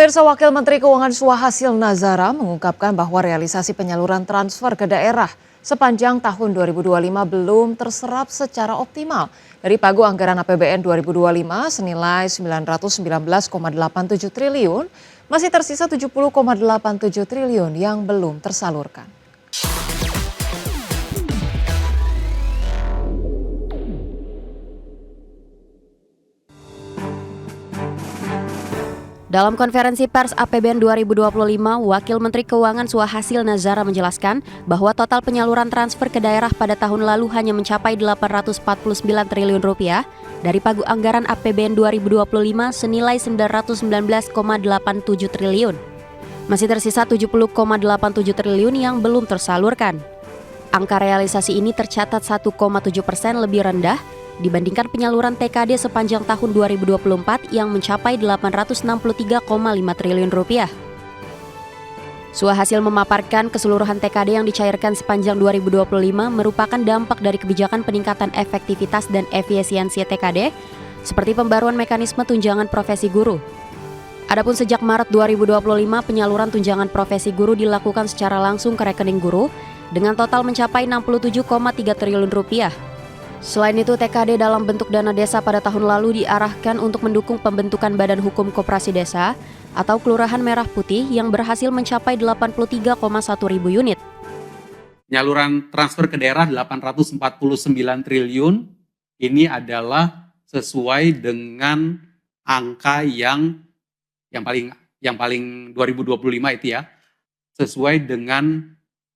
Pemirsa, Wakil Menteri Keuangan Suhasil Nazara mengungkapkan bahwa realisasi penyaluran transfer ke daerah sepanjang tahun 2025 belum terserap secara optimal. Dari pagu anggaran APBN 2025 senilai 919,87 triliun, masih tersisa 70,87 triliun yang belum tersalurkan. Dalam konferensi pers APBN 2025, Wakil Menteri Keuangan Suhasil Nazara menjelaskan bahwa total penyaluran transfer ke daerah pada tahun lalu hanya mencapai 849 triliun rupiah dari pagu anggaran APBN 2025 senilai 919,87 triliun. Masih tersisa 70,87 triliun yang belum tersalurkan. Angka realisasi ini tercatat 1,7% lebih rendah dibandingkan penyaluran TKD sepanjang tahun 2024 yang mencapai 863,5 triliun rupiah. Suhasil memaparkan keseluruhan TKD yang dicairkan sepanjang 2025 merupakan dampak dari kebijakan peningkatan efektivitas dan efisiensi TKD, seperti pembaruan mekanisme tunjangan profesi guru. Adapun sejak Maret 2025, penyaluran tunjangan profesi guru dilakukan secara langsung ke rekening guru dengan total mencapai 67,3 triliun rupiah. Selain itu, TKD dalam bentuk dana desa pada tahun lalu diarahkan untuk mendukung pembentukan Badan Hukum Koperasi Desa atau Kelurahan Merah Putih yang berhasil mencapai 83,1 ribu unit. Penyaluran transfer ke daerah 849 triliun ini adalah sesuai dengan angka yang paling 2025 itu ya, sesuai dengan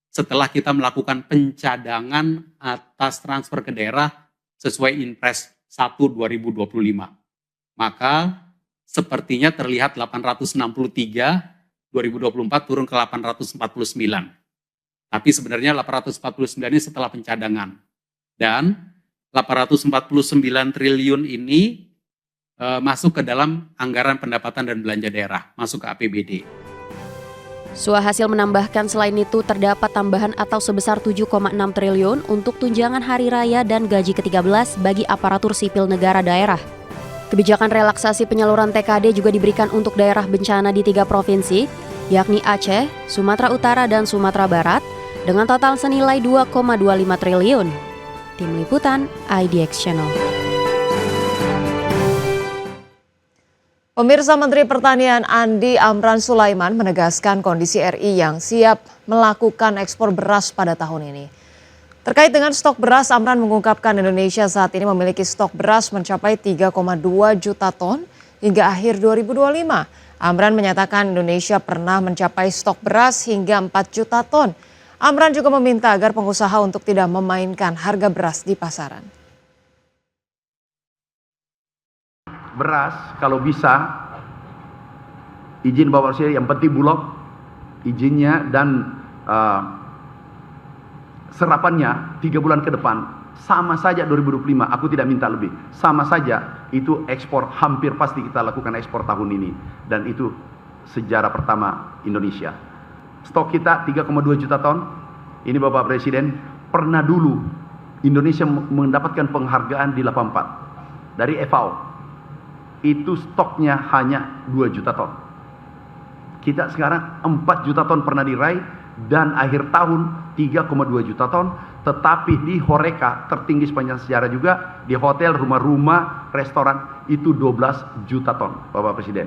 setelah kita melakukan pencadangan atas transfer ke daerah sesuai Inpres 1 2025. Maka sepertinya terlihat 863, 2024 turun ke 849. Tapi sebenarnya 849 ini setelah pencadangan. Dan 849 triliun ini masuk ke dalam anggaran pendapatan dan belanja daerah, masuk ke APBD. Suhasil menambahkan selain itu terdapat tambahan atau sebesar 7,6 triliun untuk tunjangan hari raya dan gaji ke-13 bagi aparatur sipil negara daerah. Kebijakan relaksasi penyaluran TKD juga diberikan untuk daerah bencana di 3 provinsi, yakni Aceh, Sumatera Utara, dan Sumatera Barat, dengan total senilai 2,25 triliun. Tim Liputan, IDX Channel. Pemirsa, Menteri Pertanian Andi Amran Sulaiman menegaskan kondisi RI yang siap melakukan ekspor beras pada tahun ini. Terkait dengan stok beras, Amran mengungkapkan Indonesia saat ini memiliki stok beras mencapai 3,2 juta ton hingga akhir 2025. Amran menyatakan Indonesia pernah mencapai stok beras hingga 4 juta ton. Amran juga meminta agar pengusaha untuk tidak memainkan harga beras di pasaran. Beras kalau bisa izin Bapak Presiden, yang penting Bulog izinnya dan serapannya 3 bulan ke depan sama saja 2025, aku tidak minta lebih, sama saja itu ekspor, hampir pasti kita lakukan ekspor tahun ini, dan itu sejarah pertama Indonesia. Stok kita 3,2 juta ton, ini Bapak Presiden, pernah dulu Indonesia mendapatkan penghargaan di 84 dari FAO. Itu stoknya hanya 2 juta ton. Kita sekarang 4 juta ton pernah diraih, dan akhir tahun 3,2 juta ton, tetapi di Horeca tertinggi sepanjang sejarah juga, di hotel, rumah-rumah, restoran itu 12 juta ton, Bapak Presiden.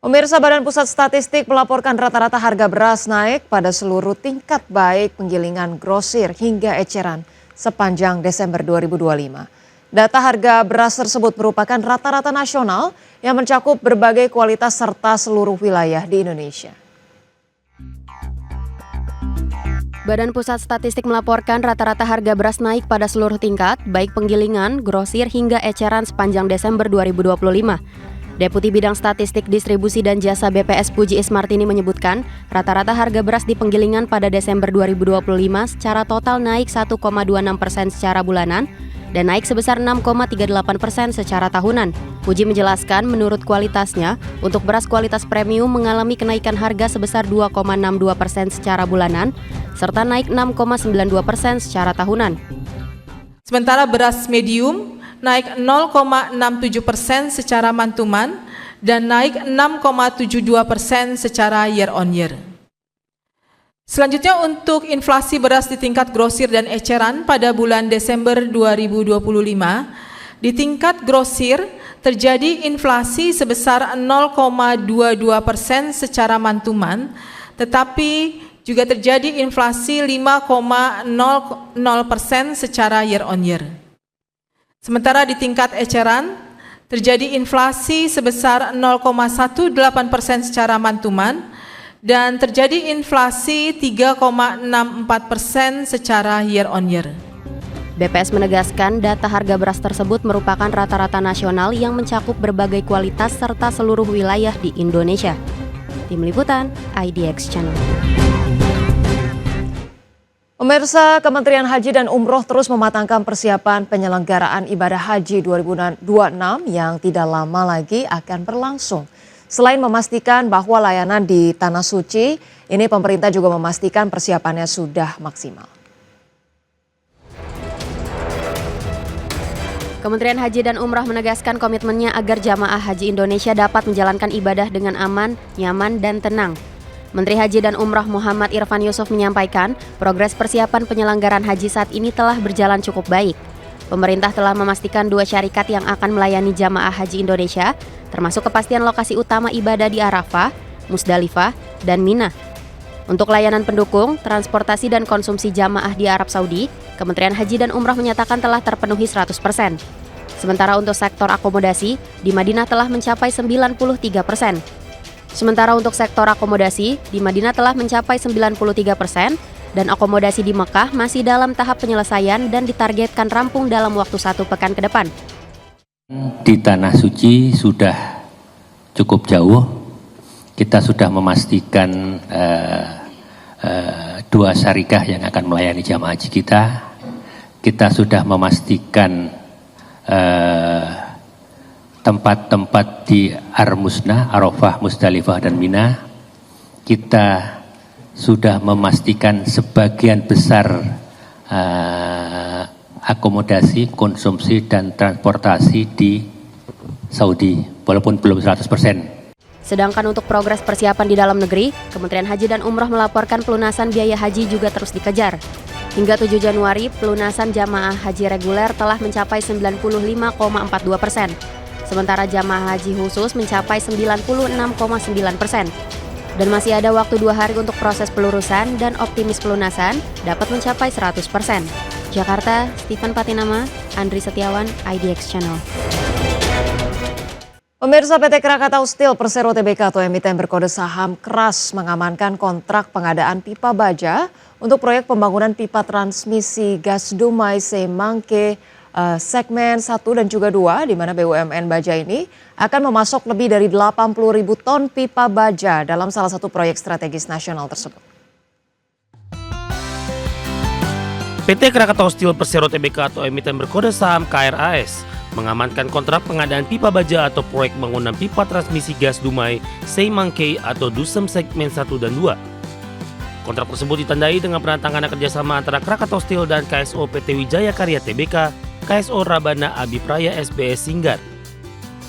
Pemirsa, Badan Pusat Statistik melaporkan rata-rata harga beras naik pada seluruh tingkat baik penggilingan, grosir hingga eceran sepanjang Desember 2025. Data harga beras tersebut merupakan rata-rata nasional yang mencakup berbagai kualitas serta seluruh wilayah di Indonesia. Badan Pusat Statistik melaporkan rata-rata harga beras naik pada seluruh tingkat, baik penggilingan, grosir hingga eceran sepanjang Desember 2025. Deputi Bidang Statistik Distribusi dan Jasa BPS Puji Ismartini menyebutkan, rata-rata harga beras di penggilingan pada Desember 2025 secara total naik 1,26% secara bulanan dan naik sebesar 6,38% secara tahunan. Puji menjelaskan menurut kualitasnya, untuk beras kualitas premium mengalami kenaikan harga sebesar 2,62% secara bulanan, serta naik 6,92% secara tahunan. Sementara beras medium naik 0,67% secara mantuman dan naik 6,72% secara year on year. Selanjutnya untuk inflasi beras di tingkat grosir dan eceran pada bulan Desember 2025, di tingkat grosir terjadi inflasi sebesar 0,22% secara mantuman, tetapi juga terjadi inflasi 5,00% secara year on year. Sementara di tingkat eceran terjadi inflasi sebesar 0,18% secara mantuman dan terjadi inflasi 3,64% secara year on year. BPS menegaskan data harga beras tersebut merupakan rata-rata nasional yang mencakup berbagai kualitas serta seluruh wilayah di Indonesia. Tim Liputan, IDX Channel. Pemirsa, Kementerian Haji dan Umroh terus mematangkan persiapan penyelenggaraan ibadah haji 2026 yang tidak lama lagi akan berlangsung. Selain memastikan bahwa layanan di Tanah Suci, ini pemerintah juga memastikan persiapannya sudah maksimal. Kementerian Haji dan Umrah menegaskan komitmennya agar jamaah haji Indonesia dapat menjalankan ibadah dengan aman, nyaman, dan tenang. Menteri Haji dan Umrah Muhammad Irfan Yusuf menyampaikan, progres persiapan penyelenggaraan haji saat ini telah berjalan cukup baik. Pemerintah telah memastikan 2 syarikat yang akan melayani jamaah haji Indonesia, termasuk kepastian lokasi utama ibadah di Arafah, Musdalifah, dan Mina. Untuk layanan pendukung, transportasi dan konsumsi jamaah di Arab Saudi, Kementerian Haji dan Umrah menyatakan telah terpenuhi 100%. Sementara untuk sektor akomodasi, di Madinah telah mencapai 93%. Sementara untuk sektor akomodasi, di Madinah telah mencapai 93%, dan akomodasi di Mekah masih dalam tahap penyelesaian dan ditargetkan rampung dalam waktu 1 pekan ke depan. Di Tanah Suci sudah cukup jauh, kita sudah memastikan 2 syarikah yang akan melayani jamaah haji kita. Kita sudah memastikan tempat-tempat di Ar-Musna, Arafah, Musdalifah, dan Mina. Kita sudah memastikan sebagian besar akomodasi, konsumsi, dan transportasi di Saudi, walaupun belum 100%. Sedangkan untuk progres persiapan di dalam negeri, Kementerian Haji dan Umrah melaporkan pelunasan biaya haji juga terus dikejar. Hingga 7 Januari, pelunasan jamaah haji reguler telah mencapai 95,42%. Sementara jamaah haji khusus mencapai 96,9%. Dan masih ada waktu 2 hari untuk proses pelurusan dan optimis pelunasan dapat mencapai 100%. Jakarta, Stephen Patinama, Andri Setiawan, IDX Channel. Pemirsa, PT Krakatau Steel Persero Tbk atau emiten berkode saham keras mengamankan kontrak pengadaan pipa baja untuk proyek pembangunan pipa transmisi gas Dumai Semangke segmen 1 dan juga 2, di mana BUMN Baja ini akan memasok lebih dari 80.000 ton pipa baja dalam salah satu proyek strategis nasional tersebut. PT Krakatau Steel Persero Tbk atau emiten berkode saham KRAS mengamankan kontrak pengadaan pipa baja atau proyek bangunan pipa transmisi gas Dumai Semangke atau Dusem segmen 1 dan 2. Kontrak tersebut ditandai dengan penandatanganan kerjasama antara Krakatau Steel dan KSO PT Wijaya Karya Tbk, KSO Rabana Abipraya SBS Singgar.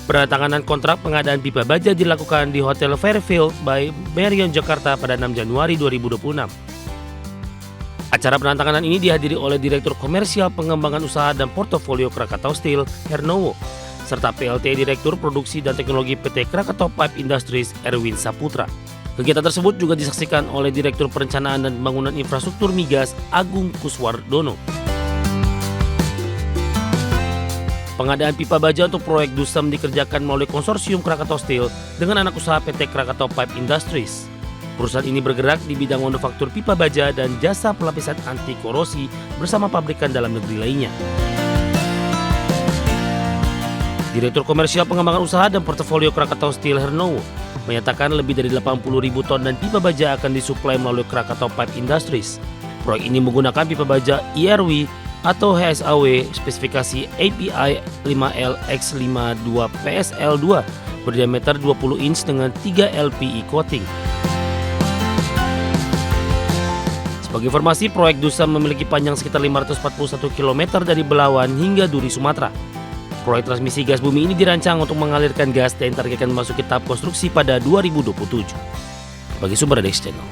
Penandatanganan kontrak pengadaan pipa baja dilakukan di Hotel Fairfield by Marriott Jakarta pada 6 Januari 2026. Acara penandatanganan ini dihadiri oleh Direktur Komersial Pengembangan Usaha dan Portofolio Krakatau Steel, Hernowo, serta PLT Direktur Produksi dan Teknologi PT Krakatau Pipe Industries, Erwin Saputra. Kegiatan tersebut juga disaksikan oleh Direktur Perencanaan dan Pembangunan Infrastruktur Migas, Agung Kuswardono. Pengadaan pipa baja untuk proyek Dusem dikerjakan melalui konsorsium Krakatau Steel dengan anak usaha PT Krakatau Pipe Industries. Perusahaan ini bergerak di bidang manufaktur pipa baja dan jasa pelapisan anti korosi bersama pabrikan dalam negeri lainnya. Direktur Komersial Pengembangan Usaha dan Portofolio Krakatau Steel Hernowo menyatakan lebih dari 80.000 ton dan pipa baja akan disuplai melalui Krakatau Pipe Industries. Proyek ini menggunakan pipa baja IRW atau HSAW spesifikasi API 5LX52 PSL2 berdiameter 20 inch dengan 3 LPE coating. Sebagai informasi, proyek Dusem memiliki panjang sekitar 541 km dari Belawan hingga Duri, Sumatera. Proyek transmisi gas bumi ini dirancang untuk mengalirkan gas dan targetkan memasuki tahap konstruksi pada 2027. Bagi sumber Dex Channel.